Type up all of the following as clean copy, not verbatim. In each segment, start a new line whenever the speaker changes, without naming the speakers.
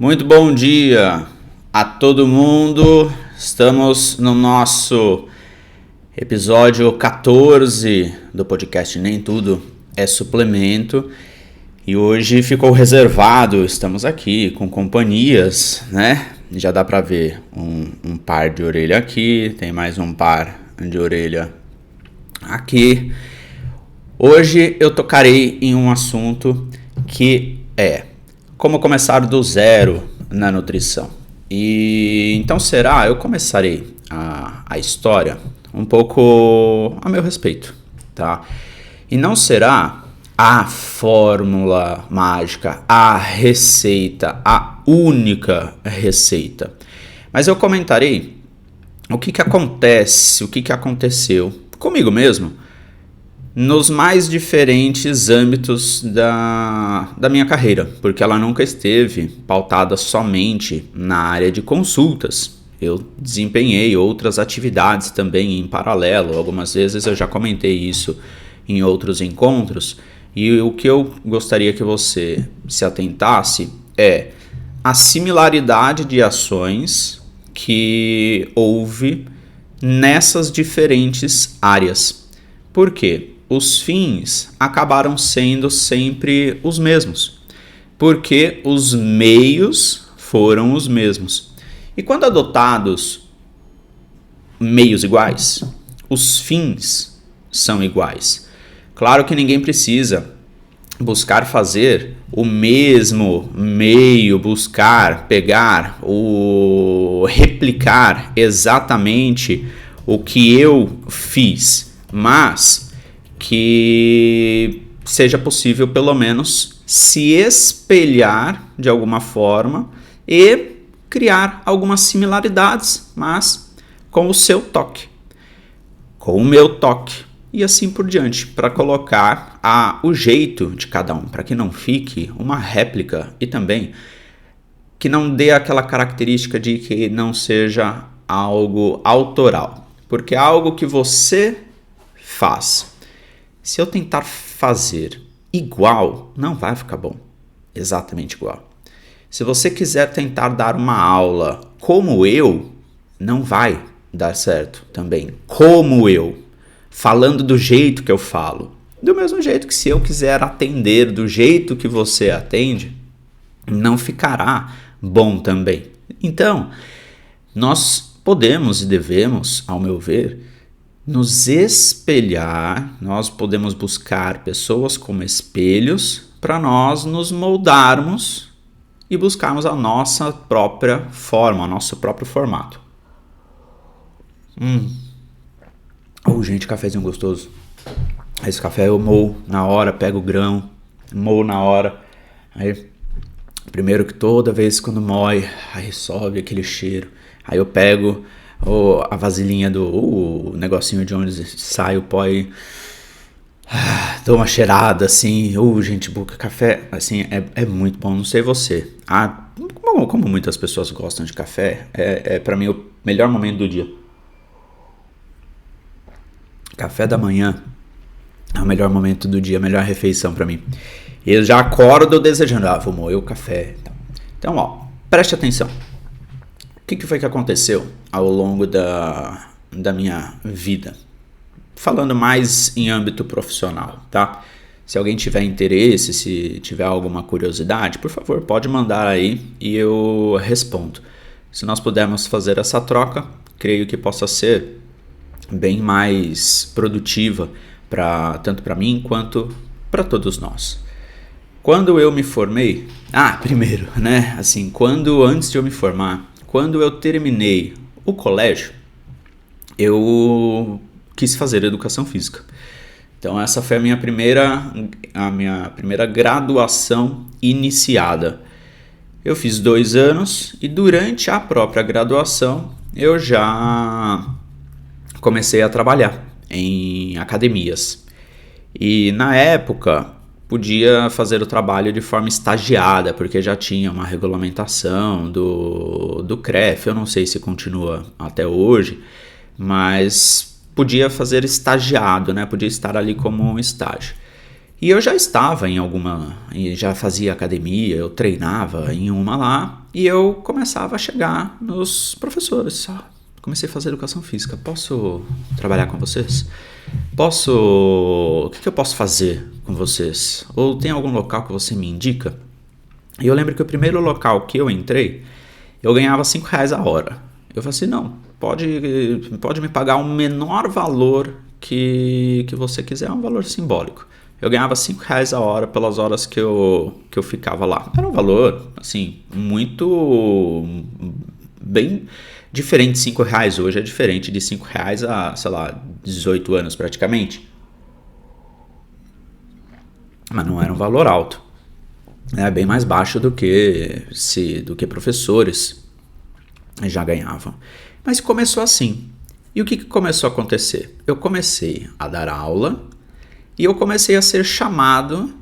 Muito bom dia a todo mundo. Estamos no nosso episódio 14 do podcast Nem Tudo é Suplemento. E hoje ficou reservado, estamos aqui com companhias, né? Já dá pra ver um par de orelha aqui, tem mais um par de orelha aqui. Hoje eu tocarei em um assunto que é como começar do zero na nutrição. E então eu começarei a história um pouco a meu respeito, tá? E não será a fórmula mágica, a receita, a única receita. Mas eu comentarei o que acontece, o que aconteceu comigo mesmo nos mais diferentes âmbitos da minha carreira, porque ela nunca esteve pautada somente na área de consultas. Eu desempenhei outras atividades também em paralelo, algumas vezes eu já comentei isso em outros encontros, e o que eu gostaria que você se atentasse é a similaridade de ações que houve nessas diferentes áreas. Por quê? Os fins acabaram sendo sempre os mesmos, porque os meios foram os mesmos. E quando adotados meios iguais, os fins são iguais. Claro que ninguém precisa buscar fazer o mesmo meio, buscar, pegar ou replicar exatamente o que eu fiz, mas que seja possível pelo menos se espelhar de alguma forma e criar algumas similaridades, mas com o seu toque, com o meu toque e assim por diante, para colocar o jeito de cada um, para que não fique uma réplica e também que não dê aquela característica de que não seja algo autoral, porque é algo que você faz. Se eu tentar fazer igual, não vai ficar bom, exatamente igual. Se você quiser tentar dar uma aula como eu, não vai dar certo também, como eu, falando do jeito que eu falo. Do mesmo jeito que se eu quiser atender do jeito que você atende, não ficará bom também. Então, nós podemos e devemos, ao meu ver, nos espelhar, nós podemos buscar pessoas como espelhos para nós nos moldarmos e buscarmos a nossa própria forma, o nosso próprio formato. Gente, cafezinho gostoso. Esse café eu moo na hora, pego o grão, moo na hora. Aí, primeiro que toda vez quando moe, aí sobe aquele cheiro. Aí eu pego a vasilhinha o negocinho de onde sai o pó e dou uma cheirada assim. Gente, café assim é muito bom, não sei você. Como muitas pessoas gostam de café, é pra mim o melhor momento do dia. Café da manhã é o melhor momento do dia, a melhor refeição pra mim. E eu já acordo desejando, vou moer o café. Então, preste atenção. O que foi que aconteceu ao longo da minha vida? Falando mais em âmbito profissional, tá? Se alguém tiver interesse, se tiver alguma curiosidade, por favor, pode mandar aí e eu respondo. Se nós pudermos fazer essa troca, creio que possa ser bem mais produtiva tanto para mim quanto para todos nós. Quando eu me formei, primeiro, né? Assim, antes de eu me formar, quando eu terminei o colégio, eu quis fazer educação física. Então essa foi a minha primeira graduação iniciada. Eu fiz 2 anos e durante a própria graduação eu já comecei a trabalhar em academias. E na época podia fazer o trabalho de forma estagiada, porque já tinha uma regulamentação do CREF, eu não sei se continua até hoje, mas podia fazer estagiado, né? Podia estar ali como um estágio. E eu já estava em alguma, já fazia academia, eu treinava em uma lá, e eu começava a chegar nos professores. Comecei a fazer educação física, posso trabalhar com vocês? O que eu posso fazer com vocês? Ou tem algum local que você me indica? E eu lembro que o primeiro local que eu entrei, eu ganhava R$5 a hora. Eu falei assim, não, pode me pagar o menor valor que você quiser, é um valor simbólico. Eu ganhava R$5 a hora pelas horas que eu ficava lá. Era um valor, assim, muito bem diferente de R$5. Hoje é diferente de R$5 há, sei lá, 18 anos praticamente. Mas não era um valor alto. É bem mais baixo do que professores já ganhavam. Mas começou assim. E o que começou a acontecer? Eu comecei a dar aula e eu comecei a ser chamado,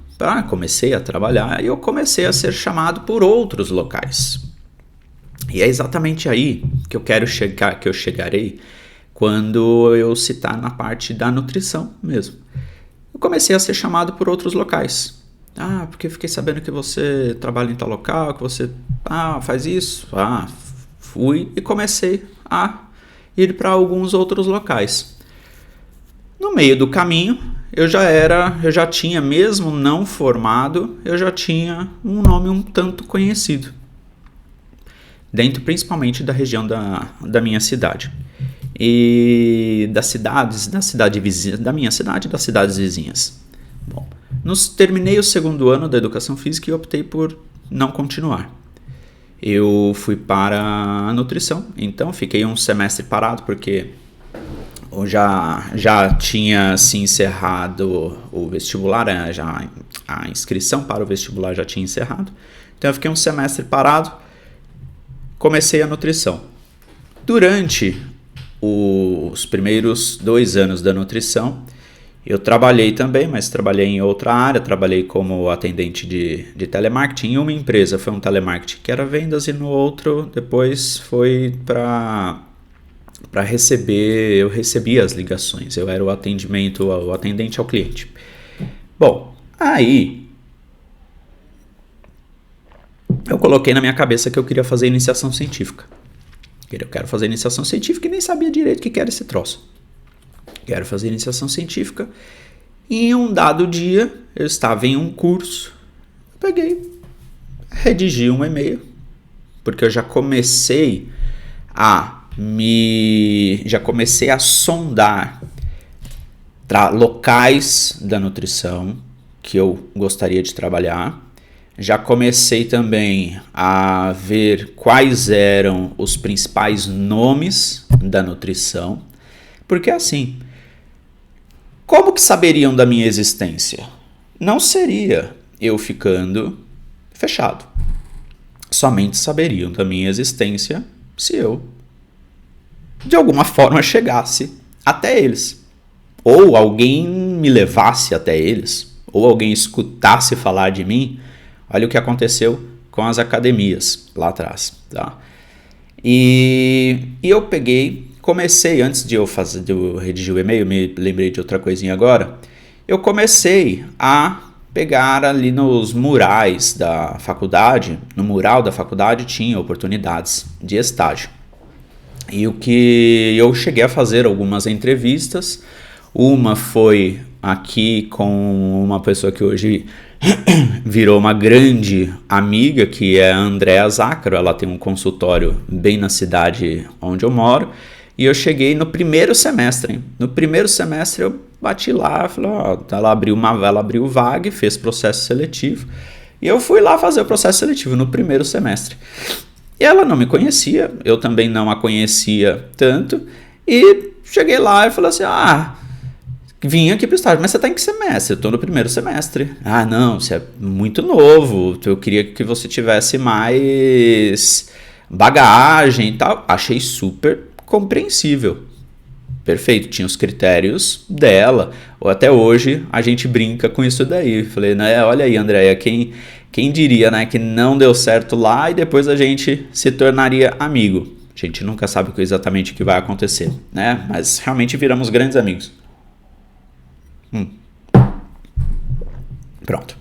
comecei a trabalhar e eu comecei a ser chamado por outros locais. E é exatamente aí que eu quero chegar, que eu chegarei quando eu citar na parte da nutrição mesmo. Eu comecei a ser chamado por outros locais. Porque eu fiquei sabendo que você trabalha em tal local, que você faz isso. Fui e comecei a ir para alguns outros locais. No meio do caminho, eu já tinha, mesmo não formado, eu já tinha um nome um tanto conhecido. Dentro principalmente da região da minha cidade. E das cidades, da minha cidade e das cidades vizinhas. Bom, terminei o segundo ano da educação física e optei por não continuar. Eu fui para a nutrição, então fiquei um semestre parado porque eu já tinha se encerrado o vestibular, a inscrição para o vestibular já tinha encerrado. Então eu fiquei um semestre parado, comecei a nutrição. Durante os primeiros 2 anos da nutrição, eu trabalhei também, mas trabalhei em outra área, trabalhei como atendente de telemarketing. Em uma empresa foi um telemarketing que era vendas e no outro depois foi para receber, eu recebia as ligações, eu era o atendente ao cliente. Bom, aí eu coloquei na minha cabeça que eu queria fazer iniciação científica. Eu quero fazer iniciação científica e nem sabia direito o que era esse troço. Quero fazer iniciação científica. E em um dado dia, eu estava em um curso, redigi um e-mail, porque eu já comecei a sondar locais da nutrição que eu gostaria de trabalhar. Já comecei também a ver quais eram os principais nomes da nutrição, porque assim, como que saberiam da minha existência? Não seria eu ficando fechado. Somente saberiam da minha existência se eu, de alguma forma, chegasse até eles. Ou alguém me levasse até eles, ou alguém escutasse falar de mim. Olha o que aconteceu com as academias lá atrás, tá? E eu comecei, antes de eu redigir o e-mail, me lembrei de outra coisinha agora, eu comecei a pegar ali nos murais da faculdade, no mural da faculdade tinha oportunidades de estágio. E o que eu cheguei a fazer algumas entrevistas, uma foi aqui com uma pessoa que hoje virou uma grande amiga, que é a Andréa Zácaro. Ela tem um consultório bem na cidade onde eu moro. E eu cheguei no primeiro semestre. No primeiro semestre eu bati lá, falei, ela abriu vaga, fez processo seletivo. E eu fui lá fazer o processo seletivo no primeiro semestre. E ela não me conhecia, eu também não a conhecia tanto. E cheguei lá e falei assim, vim aqui pro estágio, mas você tá em que semestre? Eu tô no primeiro semestre. Não, você é muito novo, eu queria que você tivesse mais bagagem e tal. Achei super compreensível. Perfeito, tinha os critérios dela. Ou até hoje a gente brinca com isso daí. Falei, né, olha aí, Andréia, quem diria, né, que não deu certo lá e depois a gente se tornaria amigo. A gente nunca sabe exatamente o que vai acontecer, né? Mas realmente viramos grandes amigos. Pronto.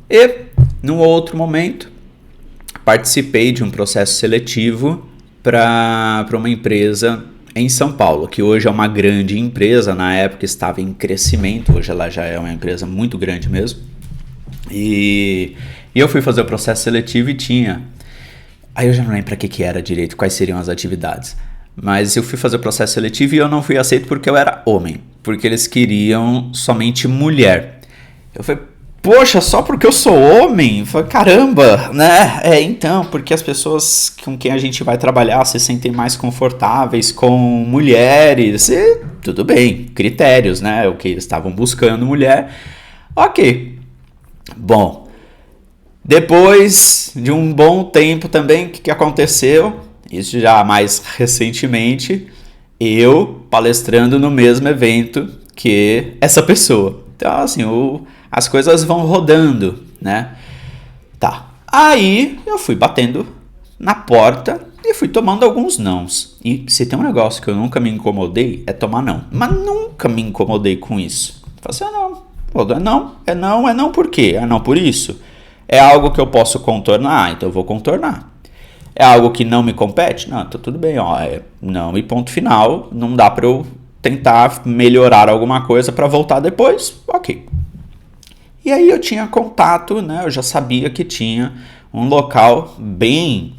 E, num outro momento, participei de um processo seletivo para uma empresa em São Paulo, que hoje é uma grande empresa, na época estava em crescimento, hoje ela já é uma empresa muito grande mesmo. E eu fui fazer o processo seletivo e tinha... Aí eu já não lembro para que era direito, quais seriam as atividades. Mas eu fui fazer o processo seletivo e eu não fui aceito porque eu era homem. Porque eles queriam somente mulher. Eu falei, poxa, só porque eu sou homem? Eu falei, caramba, né? Então, porque as pessoas com quem a gente vai trabalhar se sentem mais confortáveis com mulheres. E tudo bem, critérios, né? O que eles estavam buscando, mulher. Ok. Bom, depois de um bom tempo também, o que aconteceu? Isso já mais recentemente, eu palestrando no mesmo evento que essa pessoa. Então, assim, as coisas vão rodando, né? Tá. Aí eu fui batendo na porta e fui tomando alguns nãos. E se tem um negócio que eu nunca me incomodei, é tomar não. Mas nunca me incomodei com isso. Eu falei assim, é não por quê? É não por isso. É algo que eu posso contornar? Então eu vou contornar. É algo que não me compete? Não, tá tudo bem, não e ponto final. Não dá para eu tentar melhorar alguma coisa para voltar depois? Ok. E aí eu tinha contato, né? Eu já sabia que tinha um local bem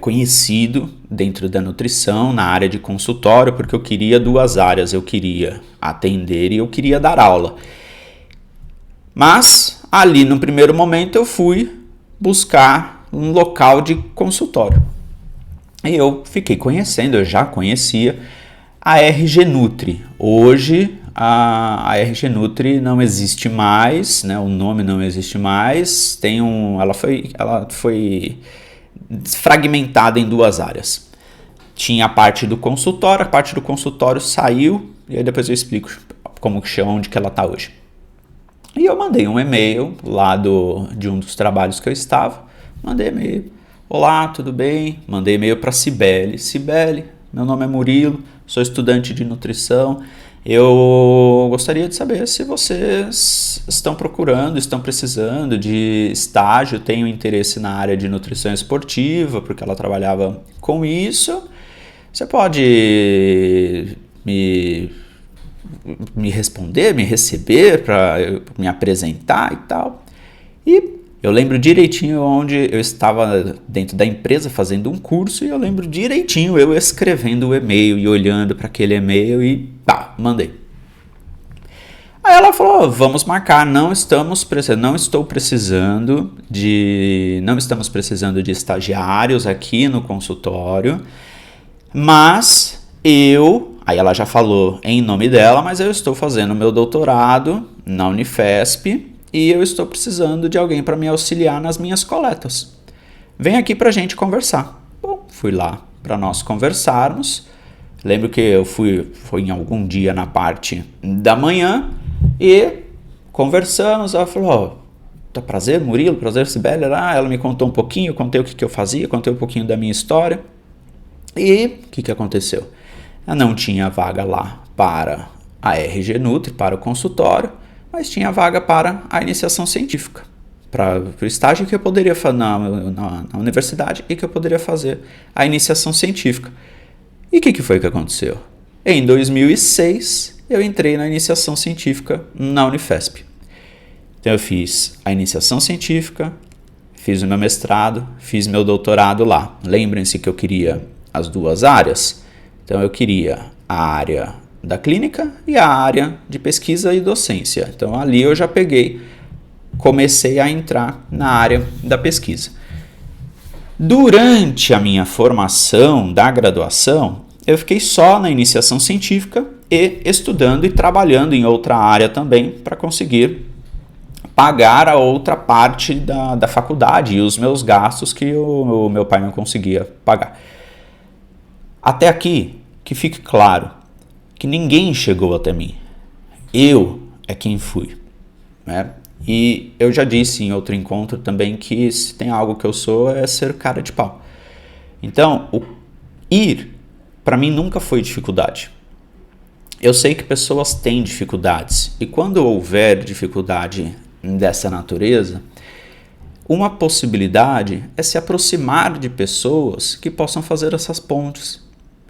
conhecido dentro da nutrição, na área de consultório, porque eu queria duas áreas. Eu queria atender e eu queria dar aula. Mas ali no primeiro momento eu fui buscar um local de consultório. E eu fiquei conhecendo, eu já conhecia a RG Nutri. Hoje a RG Nutri não existe mais, né? O nome não existe mais. Ela foi fragmentada em duas áreas. Tinha a parte do consultório saiu, e aí depois eu explico onde que ela está hoje. E eu mandei um e-mail lá de um dos trabalhos que eu estava. Mandei e-mail. Olá, tudo bem? Mandei e-mail para Cibele. Cibele, meu nome é Murilo, sou estudante de nutrição. Eu gostaria de saber se vocês estão precisando de estágio, tenho interesse na área de nutrição esportiva, porque ela trabalhava com isso. Você pode me responder, me receber para me apresentar e tal. E eu lembro direitinho onde eu estava dentro da empresa fazendo um curso e eu lembro direitinho eu escrevendo o e-mail e olhando para aquele e-mail e mandei. Aí ela falou, vamos marcar, não estamos precisando de estagiários aqui no consultório, mas aí ela já falou em nome dela, mas eu estou fazendo meu doutorado na Unifesp e eu estou precisando de alguém para me auxiliar nas minhas coletas. Vem aqui para a gente conversar. Bom, fui lá para nós conversarmos. Lembro que eu foi em algum dia na parte da manhã e conversamos. Ela falou, prazer Murilo, prazer Cibele. Ela me contou um pouquinho, eu contei o que eu fazia, contei um pouquinho da minha história. E o que aconteceu? Eu não tinha vaga lá para a RG Nutri, para o consultório, mas tinha vaga para a iniciação científica, para o estágio que eu poderia fazer na universidade e que eu poderia fazer a iniciação científica. E o que foi que aconteceu? Em 2006, eu entrei na iniciação científica na Unifesp. Então eu fiz a iniciação científica, fiz o meu mestrado, fiz meu doutorado lá. Lembrem-se que eu queria as duas áreas. Então eu queria a área da clínica e a área de pesquisa e docência. Então ali eu já comecei a entrar na área da pesquisa. Durante a minha formação da graduação, eu fiquei só na iniciação científica e estudando e trabalhando em outra área também para conseguir pagar a outra parte da faculdade e os meus gastos que o meu pai não conseguia pagar. Até aqui, que fique claro que ninguém chegou até mim. Eu é quem fui, né? E eu já disse em outro encontro também que se tem algo que eu sou é ser cara de pau. Então, o ir, para mim, nunca foi dificuldade. eu sei que pessoas têm dificuldades, e quando houver dificuldade dessa natureza, uma possibilidade é se aproximar de pessoas que possam fazer essas pontes,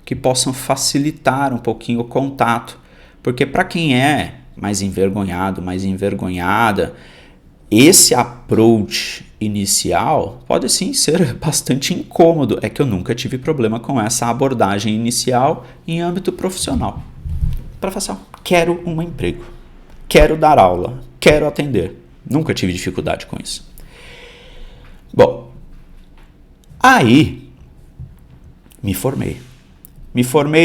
que possam facilitar um pouquinho o contato, porque para quem é mais envergonhado, mais envergonhada, esse approach inicial pode sim ser bastante incômodo. É que eu nunca tive problema com essa abordagem inicial em âmbito profissional. Para falar, quero um emprego, quero dar aula, quero atender. Nunca tive dificuldade com isso. Bom, aí me formei.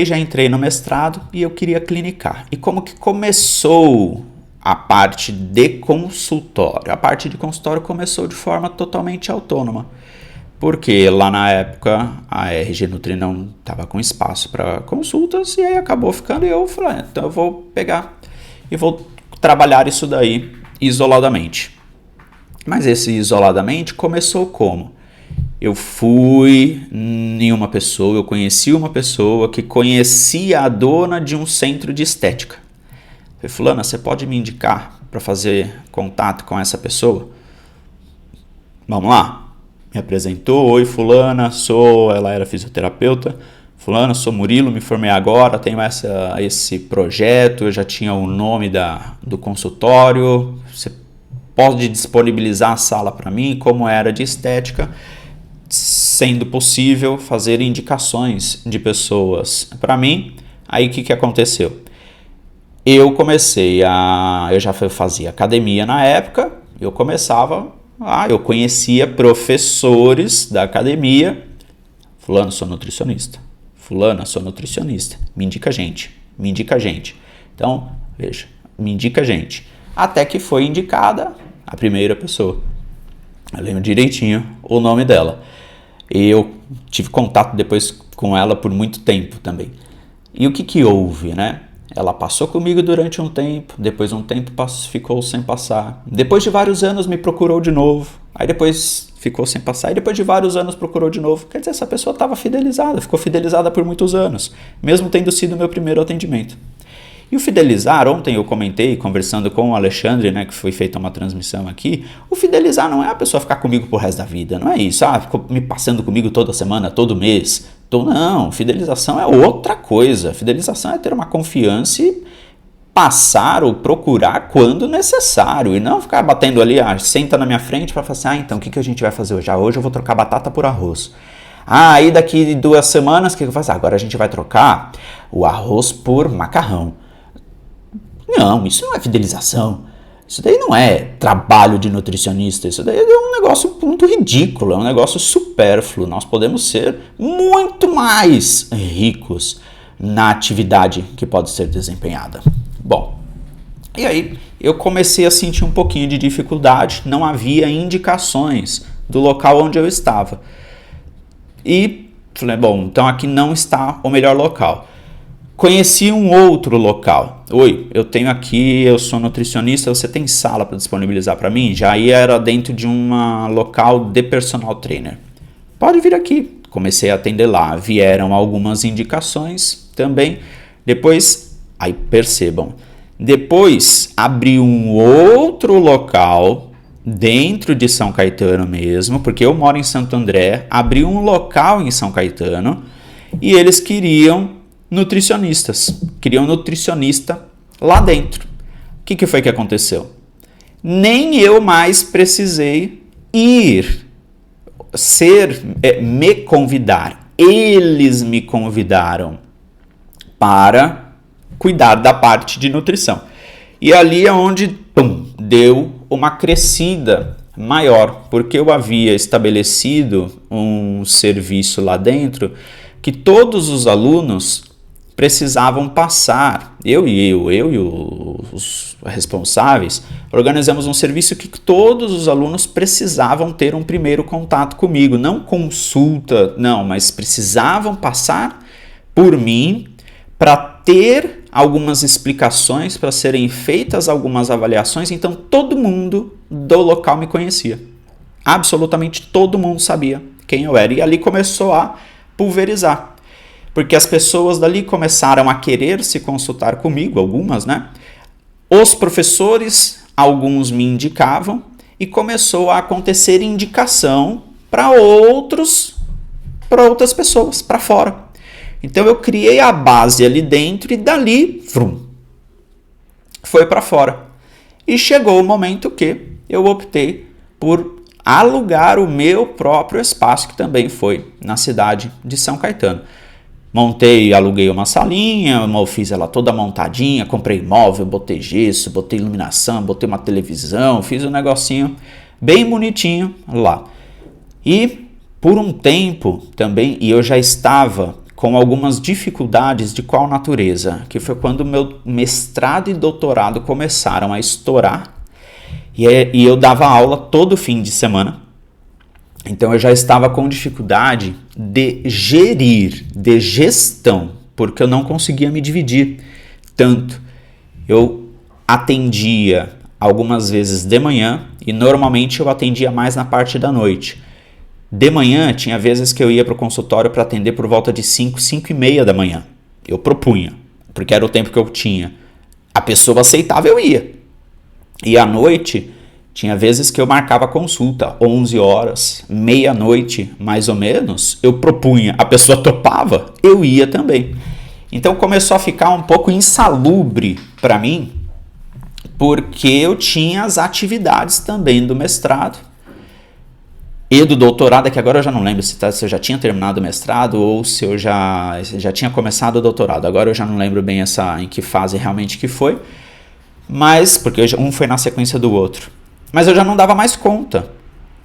Já entrei no mestrado e eu queria clinicar. E como que começou a parte de consultório? A parte de consultório começou de forma totalmente autônoma. Porque lá na época a RG Nutri não estava com espaço para consultas e aí acabou ficando e eu falei, então eu vou pegar e vou trabalhar isso daí isoladamente. Mas esse isoladamente começou como? Eu fui em uma pessoa, eu conheci uma pessoa que conhecia a dona de um centro de estética. Eu falei, fulana, você pode me indicar para fazer contato com essa pessoa? Vamos lá. Me apresentou, oi fulana, ela era fisioterapeuta, fulana, sou Murilo, me formei agora, tenho esse projeto, eu já tinha o nome do consultório, você pode disponibilizar a sala para mim, como era de estética, sendo possível fazer indicações de pessoas para mim. Aí o que aconteceu? Eu já fazia academia na época, eu conhecia professores da academia. Fulano, sou nutricionista. Fulana, sou nutricionista. Me indica gente. Então, veja, me indica gente. Até que foi indicada a primeira pessoa. Eu lembro direitinho o nome dela. Eu tive contato depois com ela por muito tempo também. E o que houve, né? Ela passou comigo durante um tempo, depois um tempo ficou sem passar. Depois de vários anos me procurou de novo, aí depois ficou sem passar, e depois de vários anos procurou de novo. Quer dizer, essa pessoa estava fidelizada, ficou fidelizada por muitos anos, mesmo tendo sido meu primeiro atendimento. E o fidelizar, ontem eu comentei, conversando com o Alexandre, né, que foi feita uma transmissão aqui, o fidelizar não é a pessoa ficar comigo pro resto da vida, não é isso, ficou me passando comigo toda semana, todo mês. Não, fidelização é outra coisa. Fidelização é ter uma confiança e passar ou procurar quando necessário, e não ficar batendo ali, senta na minha frente para falar assim, então o que a gente vai fazer hoje? Hoje eu vou trocar batata por arroz. Aí daqui 2 semanas, o que eu faço? Agora a gente vai trocar o arroz por macarrão. Não, isso não é fidelização. Isso daí não é trabalho de nutricionista. Isso daí é um negócio muito ridículo, é um negócio supérfluo. Nós podemos ser muito mais ricos na atividade que pode ser desempenhada. Bom, e aí eu comecei a sentir um pouquinho de dificuldade. Não havia indicações do local onde eu estava. E falei, bom, então aqui não está o melhor local. Conheci um outro local. Oi, eu tenho aqui, eu sou nutricionista, você tem sala para disponibilizar para mim? Já era dentro de um local de personal trainer. Pode vir aqui. Comecei a atender lá. Vieram algumas indicações também. Depois, aí percebam, depois abri um outro local dentro de São Caetano mesmo, porque eu moro em Santo André, abri um local em São Caetano e eles queriam nutricionistas, queriam nutricionista lá dentro. O que foi que aconteceu? Nem eu mais precisei me convidar. Eles me convidaram para cuidar da parte de nutrição. E ali é onde deu uma crescida maior, porque eu havia estabelecido um serviço lá dentro que todos os alunos precisavam passar. Eu e os responsáveis organizamos um serviço que todos os alunos precisavam ter um primeiro contato comigo, não consulta, não, mas precisavam passar por mim para ter algumas explicações, para serem feitas algumas avaliações. Então todo mundo do local me conhecia, absolutamente todo mundo sabia quem eu era, e ali começou a pulverizar. porque as pessoas dali começaram a querer se consultar comigo, algumas, né? Os professores, alguns me indicavam e começou a acontecer indicação para outras pessoas, para fora. Então eu criei a base ali dentro e dali, foi para fora. E chegou o momento que eu optei por alugar o meu próprio espaço, que também foi na cidade de São Caetano. Aluguei uma salinha, fiz ela toda montadinha, comprei móvel, botei gesso, botei iluminação, botei uma televisão, fiz um negocinho bem bonitinho lá. E por um tempo também, e eu já estava com algumas dificuldades de qual natureza, que foi quando meu mestrado e doutorado começaram a estourar, e eu dava aula todo fim de semana. Então eu já estava com dificuldade de gestão, porque eu não conseguia me dividir tanto. Eu atendia algumas vezes de manhã e normalmente eu atendia mais na parte da noite. De manhã tinha vezes que eu ia para o consultório para atender por volta de 5 e meia da manhã. Eu propunha, porque era o tempo que eu tinha. A pessoa aceitava, eu ia. E à noite tinha vezes que eu marcava consulta, 11 horas, meia-noite, mais ou menos, eu propunha, a pessoa topava, eu ia também. Então começou a ficar um pouco insalubre para mim, porque eu tinha as atividades também do mestrado e do doutorado, que agora eu já não lembro se eu já tinha terminado o mestrado ou se eu já tinha começado o doutorado. Agora eu já não lembro bem em que fase realmente que foi, mas porque um foi na sequência do outro. Mas eu já não dava mais conta.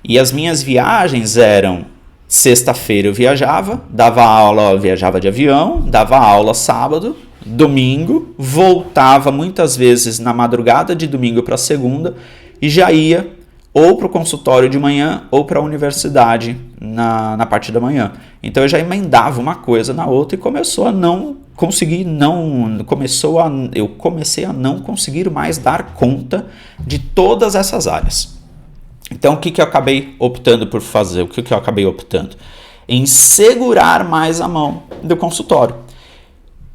E as minhas viagens eram: sexta-feira eu viajava, dava aula, viajava de avião, dava aula sábado, domingo, voltava muitas vezes na madrugada de domingo para segunda e já ia ou para o consultório de manhã ou para a universidade na parte da manhã. Então eu já emendava uma coisa na outra e eu comecei a não conseguir mais dar conta de todas essas áreas. Então o que eu acabei optando por fazer? O que eu acabei optando? Em segurar mais a mão do consultório.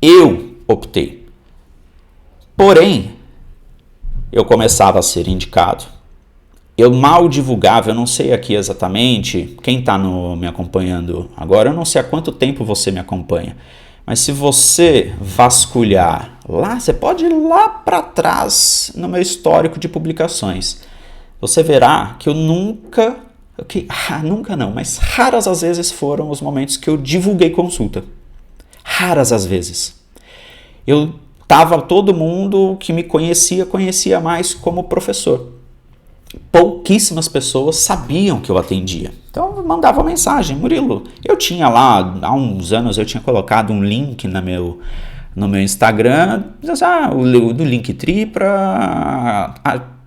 Eu optei. Porém, eu começava a ser indicado. Eu mal divulgava, eu não sei aqui exatamente, quem está me acompanhando agora, eu não sei há quanto tempo você me acompanha, mas se você vasculhar lá, você pode ir lá para trás no meu histórico de publicações, você verá que eu nunca não, mas raras as vezes foram os momentos que eu divulguei consulta. Raras as vezes. Todo mundo que me conhecia mais como professor. Pouquíssimas pessoas sabiam que eu atendia. Então eu mandava mensagem: Murilo, eu tinha lá, há uns anos eu tinha colocado um link no meu Instagram, do Linktree para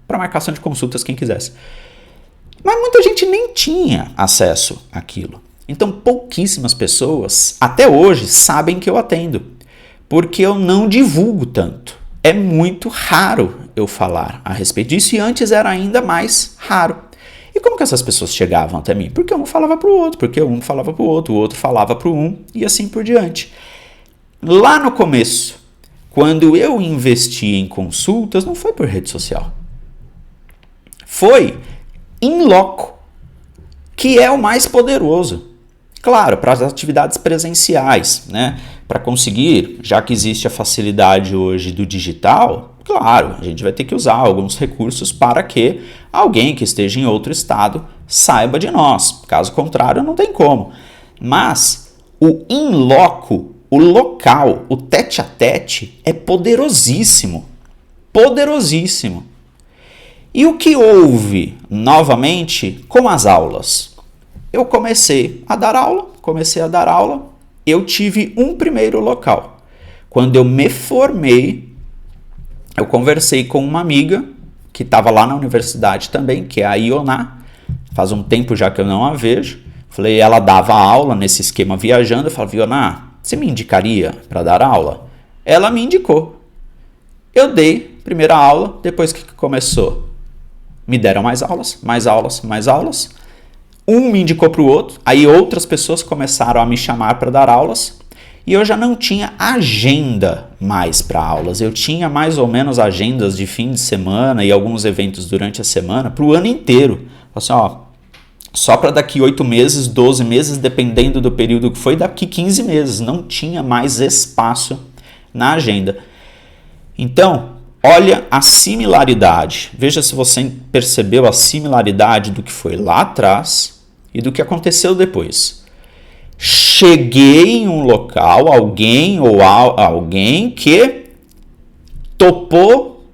marcação de consultas, quem quisesse. Mas muita gente nem tinha acesso àquilo. Então pouquíssimas pessoas, até hoje, sabem que eu atendo, porque eu não divulgo tanto. É muito raro eu falar a respeito disso, e antes era ainda mais raro. E como que essas pessoas chegavam até mim? Porque um falava para o outro, porque um falava para o outro falava para um, e assim por diante. Lá no começo, quando eu investi em consultas, não foi por rede social. Foi in loco, que é o mais poderoso. Claro, para as atividades presenciais, né? Para conseguir, já que existe a facilidade hoje do digital, claro, a gente vai ter que usar alguns recursos para que alguém que esteja em outro estado saiba de nós. Caso contrário, não tem como. Mas o in loco, o local, o tete a tete é poderosíssimo. Poderosíssimo. E o que houve novamente com as aulas? Eu comecei a dar aula, eu tive um primeiro local. Quando eu me formei, eu conversei com uma amiga que estava lá na universidade também, que é a Ioná, faz um tempo já que eu não a vejo. Falei, ela dava aula nesse esquema viajando, eu falei, Ioná, você me indicaria para dar aula? Ela me indicou. Eu dei primeira aula, depois que começou, me deram mais aulas. Um me indicou para o outro, aí outras pessoas começaram a me chamar para dar aulas, E eu já não tinha agenda mais para aulas. Eu tinha mais ou menos agendas de fim de semana e alguns eventos durante a semana para o ano inteiro. Assim, só para daqui 8 meses, 12 meses, dependendo do período que foi, daqui 15 meses. Não tinha mais espaço na agenda. Então, olha a similaridade. Veja se você percebeu a similaridade do que foi lá atrás e do que aconteceu depois. Cheguei em um local, alguém que topou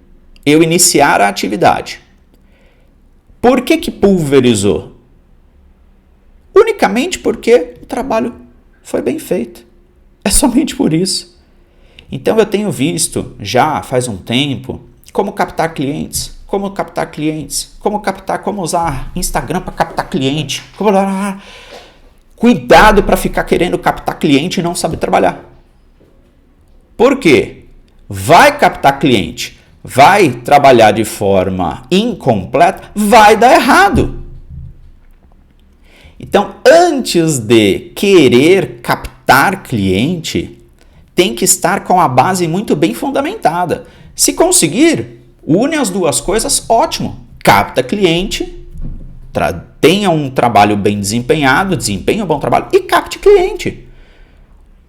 eu iniciar a atividade. Por que pulverizou? Unicamente porque o trabalho foi bem feito. É somente por isso. Então eu tenho visto já faz um tempo como captar clientes, como usar Instagram para captar cliente. Cuidado para ficar querendo captar cliente e não saber trabalhar. Por quê? Vai captar cliente, vai trabalhar de forma incompleta, vai dar errado. Então, antes de querer captar cliente, tem que estar com a base muito bem fundamentada. Se conseguir, une as duas coisas, ótimo. Capta cliente, tenha um trabalho bem desempenhado, desempenhe um bom trabalho e capte cliente.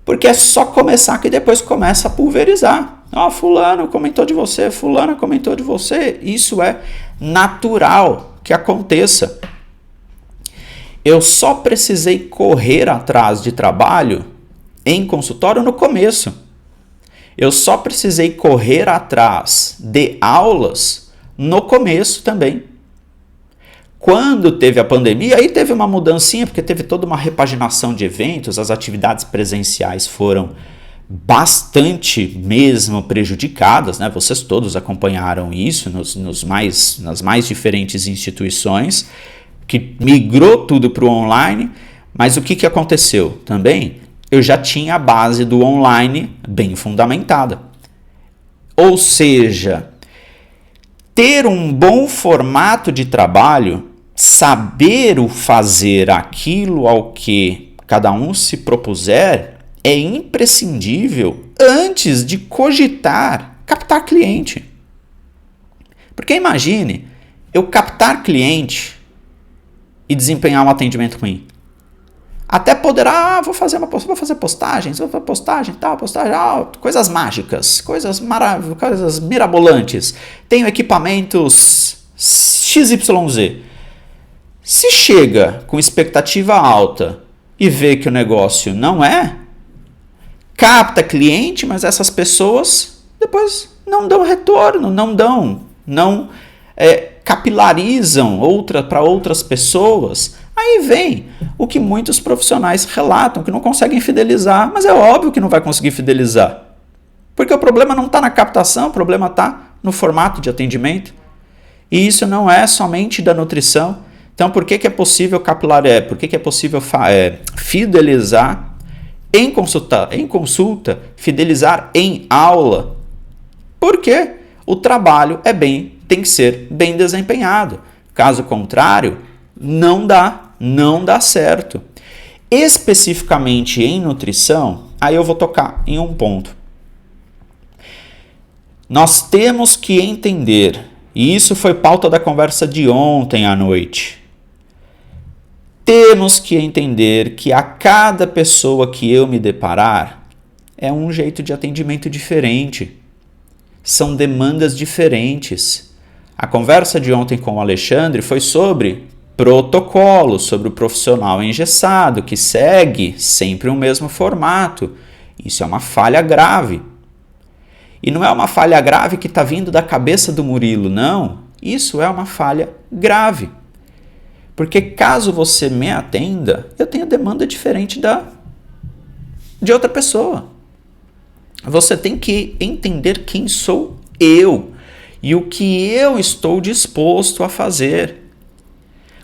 Porque é só começar que depois começa a pulverizar. Fulano comentou de você, fulana comentou de você. Isso é natural que aconteça. Eu só precisei correr atrás de trabalho em consultório no começo. Eu só precisei correr atrás de aulas no começo também. Quando teve a pandemia, aí teve uma mudancinha, porque teve toda uma repaginação de eventos, as atividades presenciais foram bastante mesmo prejudicadas, né? Vocês todos acompanharam isso nas mais diferentes instituições, que migrou tudo para o online, mas o que aconteceu também? Eu já tinha a base do online bem fundamentada. Ou seja, ter um bom formato de trabalho, saber o fazer aquilo ao que cada um se propuser, é imprescindível antes de cogitar captar cliente. Porque imagine eu captar cliente e desempenhar um atendimento ruim. Até poderá, vou fazer postagens, coisas mágicas, coisas mirabolantes. Tenho equipamentos XYZ. Se chega com expectativa alta e vê que o negócio não capta cliente, mas essas pessoas depois não dão retorno, não capilarizam para outras pessoas. Aí vem o que muitos profissionais relatam, que não conseguem fidelizar, mas é óbvio que não vai conseguir fidelizar. Porque o problema não está na captação, o problema está no formato de atendimento. E isso não é somente da nutrição. Então, por que é possível capilar? Por que é possível fidelizar em consulta, fidelizar em aula? Porque o trabalho tem que ser bem desempenhado. Caso contrário, não dá certo. Especificamente em nutrição, aí eu vou tocar em um ponto. Nós temos que entender, e isso foi pauta da conversa de ontem à noite, temos que entender que a cada pessoa que eu me deparar é um jeito de atendimento diferente. São demandas diferentes. A conversa de ontem com o Alexandre foi sobre protocolo, sobre o profissional engessado, que segue sempre o mesmo formato. Isso é uma falha grave. E não é uma falha grave que está vindo da cabeça do Murilo, não. Isso é uma falha grave. Porque caso você me atenda, eu tenho demanda diferente de outra pessoa. Você tem que entender quem sou eu e o que eu estou disposto a fazer.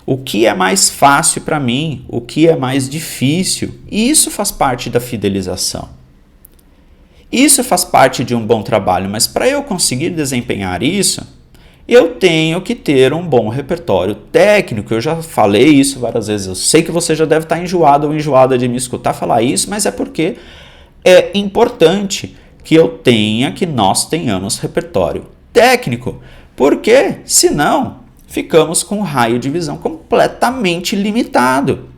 O que é mais fácil para mim, o que é mais difícil. E isso faz parte da fidelização. Isso faz parte de um bom trabalho, mas para eu conseguir desempenhar isso, eu tenho que ter um bom repertório técnico. Eu já falei isso várias vezes. Eu sei que você já deve estar enjoado ou enjoada de me escutar falar isso, mas é porque é importante que nós tenhamos repertório técnico, porque senão ficamos com um raio de visão completamente limitado.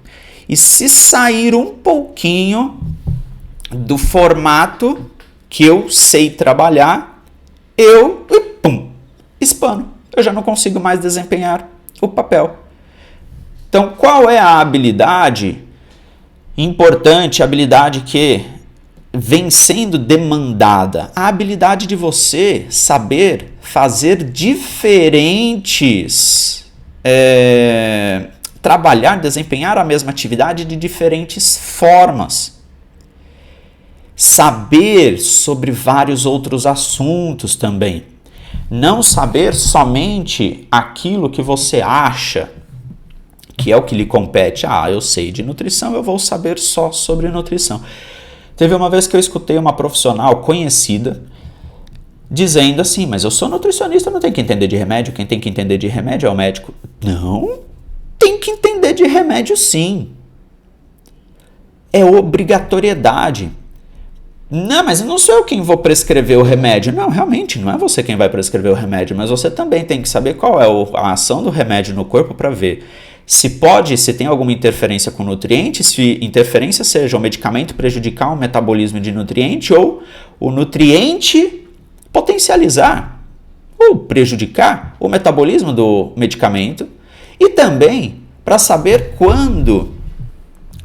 E se sair um pouquinho do formato que eu sei trabalhar, eu espano. Eu já não consigo mais desempenhar o papel. Então, qual é a habilidade importante, a habilidade que vem sendo demandada? A habilidade de você saber fazer trabalhar, desempenhar a mesma atividade de diferentes formas. Saber sobre vários outros assuntos também. Não saber somente aquilo que você acha que é o que lhe compete. Eu sei de nutrição, eu vou saber só sobre nutrição. Teve uma vez que eu escutei uma profissional conhecida dizendo assim, mas eu sou nutricionista, eu não tenho que entender de remédio, quem tem que entender de remédio é o médico. Não, tem que entender de remédio sim. É obrigatoriedade. Não, mas não sou eu quem vou prescrever o remédio. Não, realmente, não é você quem vai prescrever o remédio, mas você também tem que saber qual é a ação do remédio no corpo para ver se tem alguma interferência com nutrientes, se interferência seja o medicamento prejudicar o metabolismo de nutriente ou o nutriente potencializar ou prejudicar o metabolismo do medicamento, e também para saber quando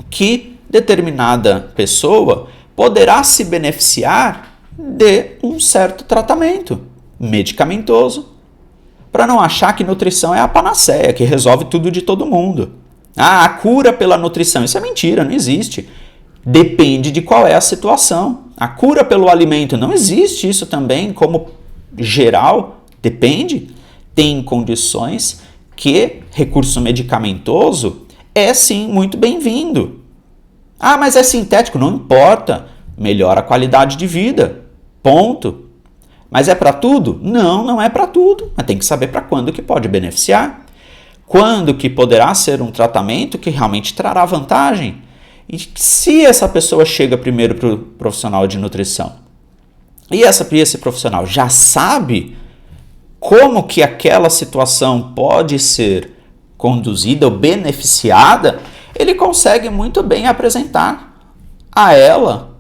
que determinada pessoa poderá se beneficiar de um certo tratamento medicamentoso, para não achar que nutrição é a panaceia, que resolve tudo de todo mundo. A cura pela nutrição, isso é mentira, não existe. Depende de qual é a situação. A cura pelo alimento, não existe isso também como geral, depende. Tem condições que recurso medicamentoso é sim muito bem-vindo. Mas é sintético, não importa, melhora a qualidade de vida, ponto. Mas é para tudo? Não, não é para tudo, mas tem que saber para quando que pode beneficiar, quando que poderá ser um tratamento que realmente trará vantagem. E se essa pessoa chega primeiro para o profissional de nutrição e esse profissional já sabe como que aquela situação pode ser conduzida ou beneficiada, ele consegue muito bem apresentar a ela,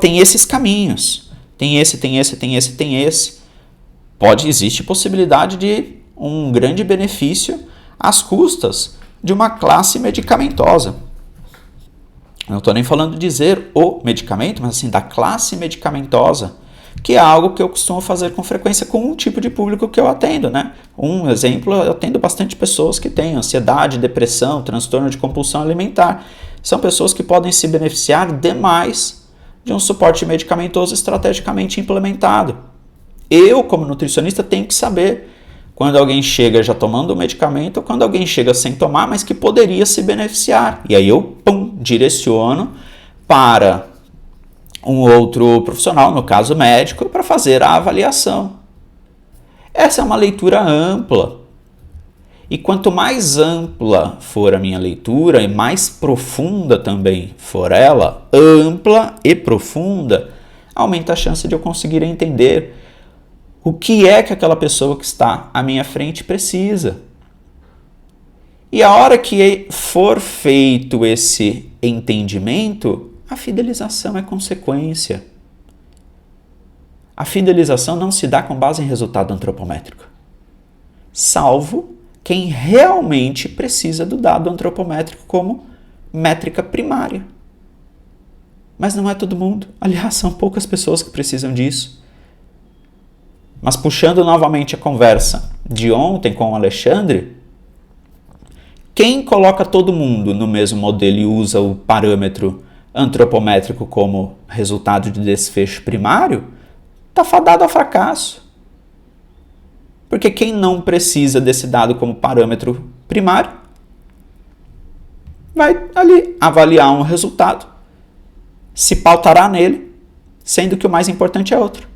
tem esses caminhos, tem esse. Existe possibilidade de um grande benefício às custas de uma classe medicamentosa. Não estou nem falando de dizer o medicamento, mas assim, da classe medicamentosa, que é algo que eu costumo fazer com frequência com um tipo de público que eu atendo, né? Um exemplo, eu atendo bastante pessoas que têm ansiedade, depressão, transtorno de compulsão alimentar. São pessoas que podem se beneficiar demais de um suporte medicamentoso estrategicamente implementado. Eu, como nutricionista, tenho que saber quando alguém chega já tomando o medicamento ou quando alguém chega sem tomar, mas que poderia se beneficiar. E aí eu, direciono para um outro profissional, no caso médico, para fazer a avaliação. Essa é uma leitura ampla. E quanto mais ampla for a minha leitura e mais profunda também for ela, ampla e profunda, aumenta a chance de eu conseguir entender o que é que aquela pessoa que está à minha frente precisa. E a hora que for feito esse entendimento, a fidelização é consequência. A fidelização não se dá com base em resultado antropométrico, salvo quem realmente precisa do dado antropométrico como métrica primária. Mas não é todo mundo. Aliás, são poucas pessoas que precisam disso. Mas puxando novamente a conversa de ontem com o Alexandre, quem coloca todo mundo no mesmo modelo e usa o parâmetro antropométrico como resultado de desfecho primário, está fadado ao fracasso. Porque quem não precisa desse dado como parâmetro primário vai ali avaliar um resultado, se pautará nele, sendo que o mais importante é outro,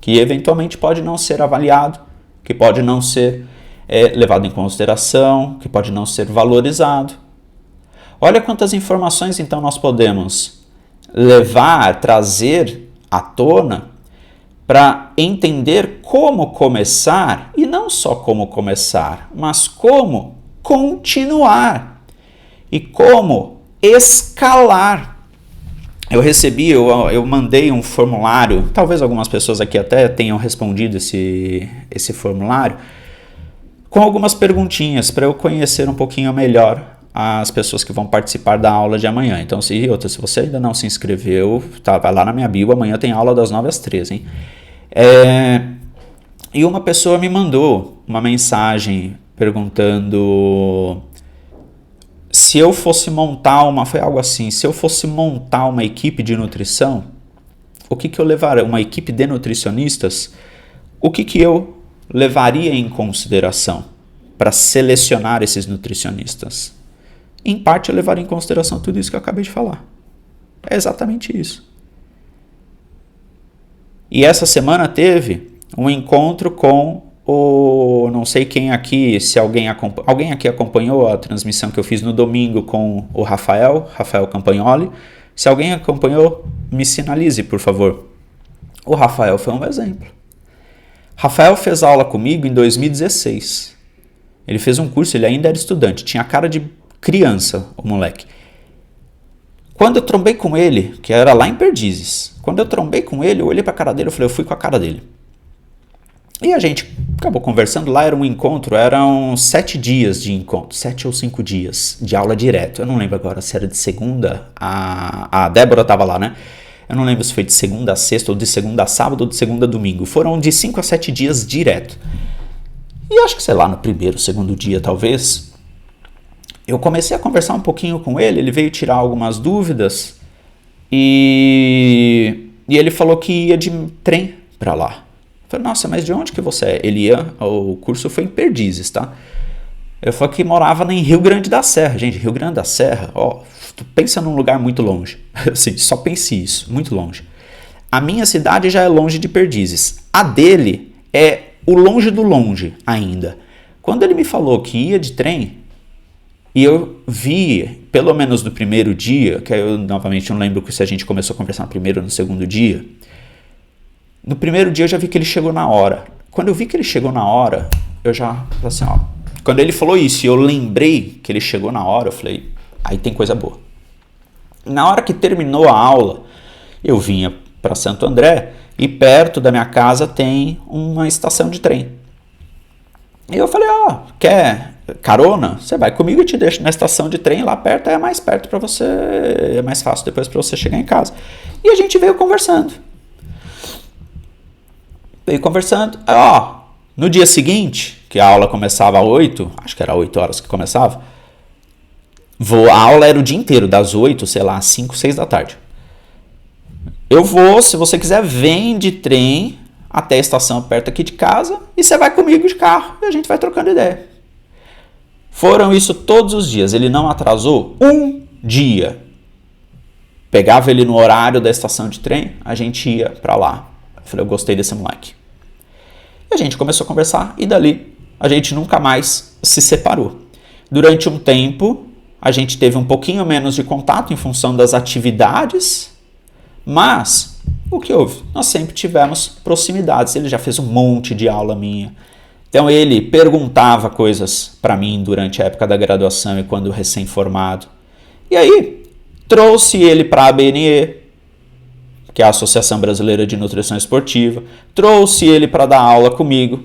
que eventualmente pode não ser avaliado, que pode não ser levado em consideração, que pode não ser valorizado. Olha quantas informações então nós podemos trazer à tona para entender como começar, e não só como começar, mas como continuar e como escalar. Eu mandei um formulário, talvez algumas pessoas aqui até tenham respondido esse formulário, com algumas perguntinhas para eu conhecer um pouquinho melhor as pessoas que vão participar da aula de amanhã. Então, se você ainda não se inscreveu, tá, vai lá na minha bio, amanhã tem aula das 9 às 13, hein? E uma pessoa me mandou uma mensagem perguntando se eu fosse montar foi algo assim, se eu fosse montar uma equipe de nutrição, o que eu levaria, uma equipe de nutricionistas, o que eu levaria em consideração para selecionar esses nutricionistas? Em parte eu levaria em consideração tudo isso que eu acabei de falar. É exatamente isso. E essa semana teve um encontro com não sei quem aqui, se alguém aqui acompanhou a transmissão que eu fiz no domingo com o Rafael Campagnoli. Se alguém acompanhou, me sinalize, por favor. O Rafael foi um exemplo. Rafael fez aula comigo em 2016. Ele fez um curso, ele ainda era estudante, tinha cara de criança, o moleque. Quando eu trombei com ele, que era lá em Perdizes, quando eu trombei com ele, eu olhei pra cara dele, eu fui com a cara dele. E a gente acabou conversando lá, era um encontro, eram 7 dias de encontro, 7 ou 5 dias de aula direto. Eu não lembro agora se era de segunda, a Débora tava lá, né? Eu não lembro se foi de segunda a sexta, ou de segunda a sábado, ou de segunda a domingo. Foram de 5 a 7 dias direto. E acho que, sei lá, no primeiro, segundo dia, talvez, eu comecei a conversar um pouquinho com ele, ele veio tirar algumas dúvidas e ele falou que ia de trem pra lá. Eu falei, nossa, mas de onde que você é? O curso foi em Perdizes, tá? Eu falei que morava em Rio Grande da Serra. Gente, Rio Grande da Serra, ó, tu pensa num lugar muito longe. Assim, só pense isso, muito longe. A minha cidade já é longe de Perdizes. A dele é o longe do longe ainda. Quando ele me falou que ia de trem, e eu vi, pelo menos no primeiro dia, que eu novamente não lembro se a gente começou a conversar no primeiro ou no segundo dia. No primeiro dia eu já vi que ele chegou na hora. Quando eu vi que ele chegou na hora, eu já, assim, ó. Quando ele falou isso e eu lembrei que ele chegou na hora, eu falei, aí tem coisa boa. Na hora que terminou a aula, eu vinha para Santo André e perto da minha casa tem uma estação de trem. E eu falei, quer carona? Você vai comigo e te deixo na estação de trem, lá perto é mais perto para você, é mais fácil depois para você chegar em casa. E a gente veio conversando. No dia seguinte, que a aula começava às 8, acho que era 8 horas que começava, a aula era o dia inteiro, das 8, sei lá, às 5, 6 da tarde. Eu vou, se você quiser, vem de trem até a estação perto aqui de casa e você vai comigo de carro e a gente vai trocando ideia. Foram isso todos os dias, ele não atrasou um dia. Pegava ele no horário da estação de trem, a gente ia pra lá. Eu falei, eu gostei desse moleque. E a gente começou a conversar e dali a gente nunca mais se separou. Durante um tempo, a gente teve um pouquinho menos de contato em função das atividades, mas o que houve? Nós sempre tivemos proximidades. Ele já fez um monte de aula minha. Então ele perguntava coisas para mim durante a época da graduação e quando recém-formado. E aí trouxe ele para a ABNE, que é a Associação Brasileira de Nutrição Esportiva. Trouxe ele para dar aula comigo.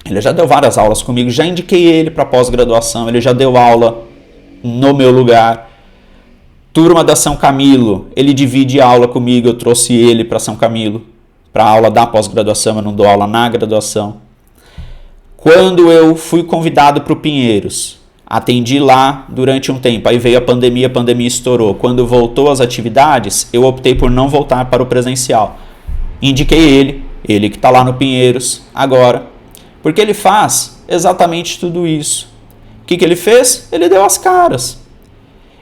Ele já deu várias aulas comigo, já indiquei ele para pós-graduação, ele já deu aula no meu lugar. Turma da São Camilo, ele divide aula comigo, eu trouxe ele para São Camilo, para aula da pós-graduação, eu não dou aula na graduação. Quando eu fui convidado para o Pinheiros, atendi lá durante um tempo, aí veio a pandemia estourou. Quando voltou às atividades, eu optei por não voltar para o presencial. Indiquei ele que está lá no Pinheiros agora, porque ele faz exatamente tudo isso. O que ele fez? Ele deu as caras.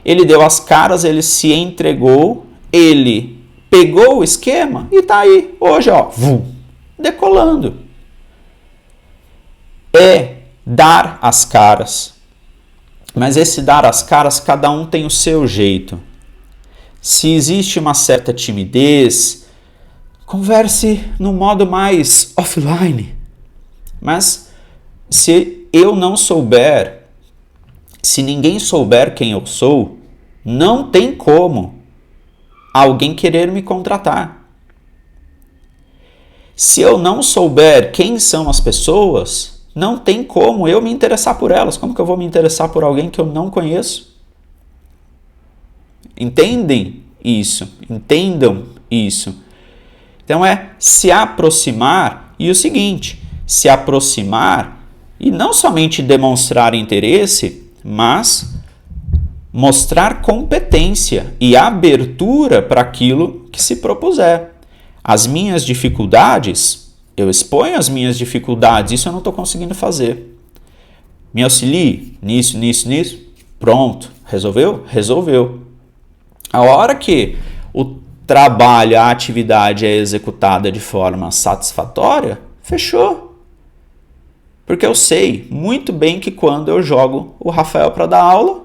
Ele se entregou, ele pegou o esquema e está aí, hoje, decolando. É dar as caras. Mas esse dar as caras, cada um tem o seu jeito. Se existe uma certa timidez, converse no modo mais offline. Mas se eu não souber, se ninguém souber quem eu sou, não tem como alguém querer me contratar. Se eu não souber quem são as pessoas, não tem como eu me interessar por elas. Como que eu vou me interessar por alguém que eu não conheço? Entendem isso? Entendam isso. Então é se aproximar e o seguinte, se aproximar e não somente demonstrar interesse, mas mostrar competência e abertura para aquilo que se propuser. As minhas dificuldades, eu exponho as minhas dificuldades, isso eu não estou conseguindo fazer. Me auxilie nisso. Pronto, resolveu? Resolveu. A hora que o trabalho, a atividade é executada de forma satisfatória, fechou. Porque eu sei muito bem que quando eu jogo o Rafael para dar aula,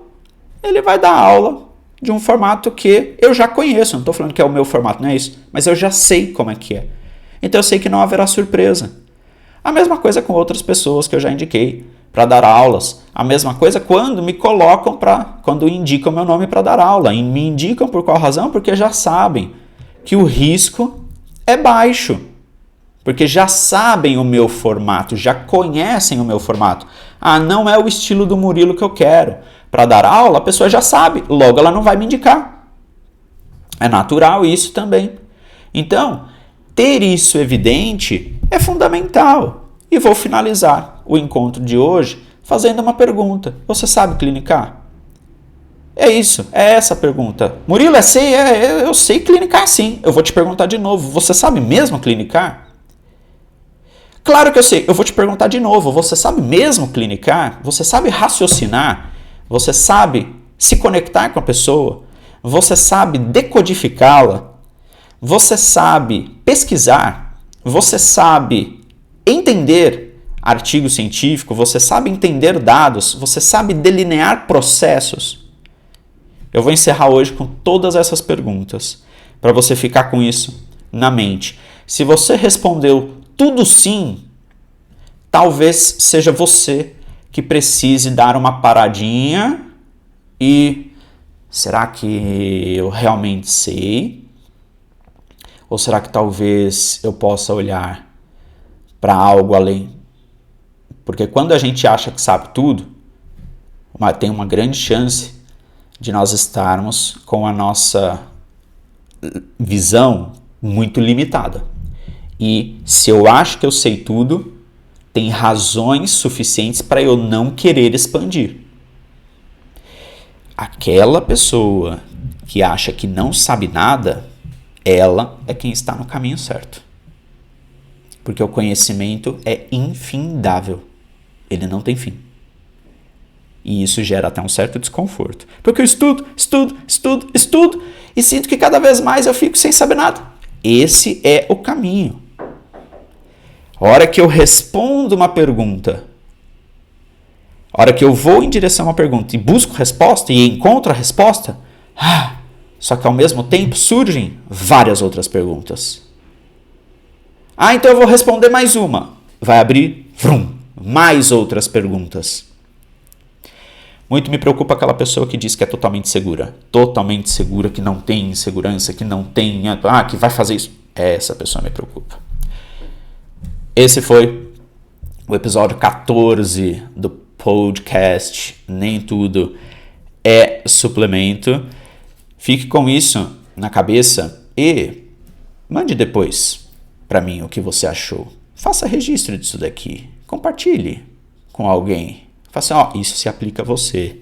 ele vai dar aula de um formato que eu já conheço. Não estou falando que é o meu formato, não é isso. Mas eu já sei como é que é. Então eu sei que não haverá surpresa. A mesma coisa com outras pessoas que eu já indiquei para dar aulas. A mesma coisa quando me colocam quando indicam meu nome para dar aula. E me indicam por qual razão? Porque já sabem que o risco é baixo. Porque já sabem o meu formato, já conhecem o meu formato. Ah, não é o estilo do Murilo que eu quero. Para dar aula, a pessoa já sabe, logo ela não vai me indicar. É natural isso também. Então, ter isso evidente é fundamental. E vou finalizar o encontro de hoje fazendo uma pergunta. Você sabe clinicar? É isso, é essa a pergunta. Murilo, eu sei clinicar sim. Eu vou te perguntar de novo. Você sabe mesmo clinicar? Claro que eu sei. Eu vou te perguntar de novo. Você sabe mesmo clinicar? Você sabe raciocinar? Você sabe se conectar com a pessoa? Você sabe decodificá-la? Você sabe pesquisar? Você sabe entender artigo científico? Você sabe entender dados? Você sabe delinear processos? Eu vou encerrar hoje com todas essas perguntas para você ficar com isso na mente. Se você respondeu tudo sim, talvez seja você que precise dar uma paradinha e será que eu realmente sei? Ou será que talvez eu possa olhar para algo além? Porque quando a gente acha que sabe tudo, tem uma grande chance de nós estarmos com a nossa visão muito limitada. E se eu acho que eu sei tudo, tem razões suficientes para eu não querer expandir. Aquela pessoa que acha que não sabe nada, ela é quem está no caminho certo. Porque o conhecimento é infindável. Ele não tem fim. E isso gera até um certo desconforto. Porque eu estudo e sinto que cada vez mais eu fico sem saber nada. Esse é o caminho. A hora que eu respondo uma pergunta, a hora que eu vou em direção a uma pergunta e busco resposta e encontro a resposta, só que ao mesmo tempo surgem várias outras perguntas. Então eu vou responder mais uma. Vai abrir, mais outras perguntas. Muito me preocupa aquela pessoa que diz que é totalmente segura, que não tem insegurança, que não tem, que vai fazer isso. Essa pessoa me preocupa. Esse foi o episódio 14 do podcast Nem Tudo é Suplemento. Fique com isso na cabeça e mande depois para mim o que você achou. Faça registro disso daqui. Compartilhe com alguém. Faça isso se aplica a você.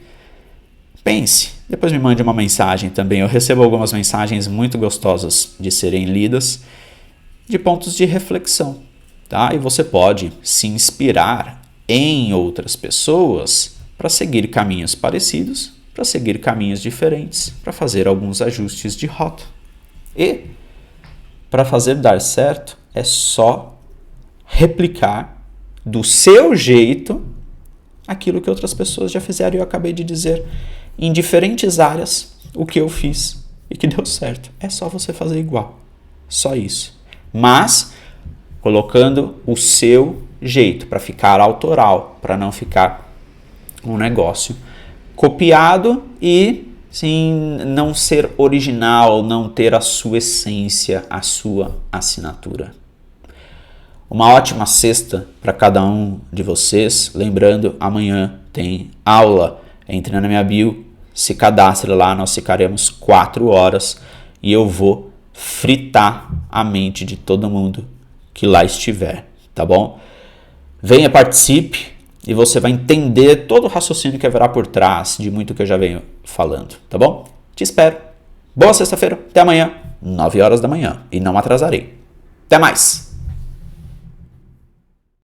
Pense. Depois me mande uma mensagem também. Eu recebo algumas mensagens muito gostosas de serem lidas, de pontos de reflexão. Tá? E você pode se inspirar em outras pessoas para seguir caminhos parecidos, para seguir caminhos diferentes, para fazer alguns ajustes de rota. E para fazer dar certo é só replicar do seu jeito aquilo que outras pessoas já fizeram e eu acabei de dizer em diferentes áreas o que eu fiz. e que deu certo. É só você fazer igual. Só isso. Mas colocando o seu jeito para ficar autoral, para não ficar um negócio copiado e sim, não ser original, não ter a sua essência, a sua assinatura. Uma ótima sexta para cada um de vocês. Lembrando, amanhã tem aula. Entre na minha bio, se cadastre lá, nós ficaremos 4 horas e eu vou fritar a mente de todo mundo que lá estiver, tá bom? Venha, participe e você vai entender todo o raciocínio que haverá por trás de muito que eu já venho falando, tá bom? Te espero. Boa sexta-feira, até amanhã, 9 horas da manhã, e não atrasarei. Até mais!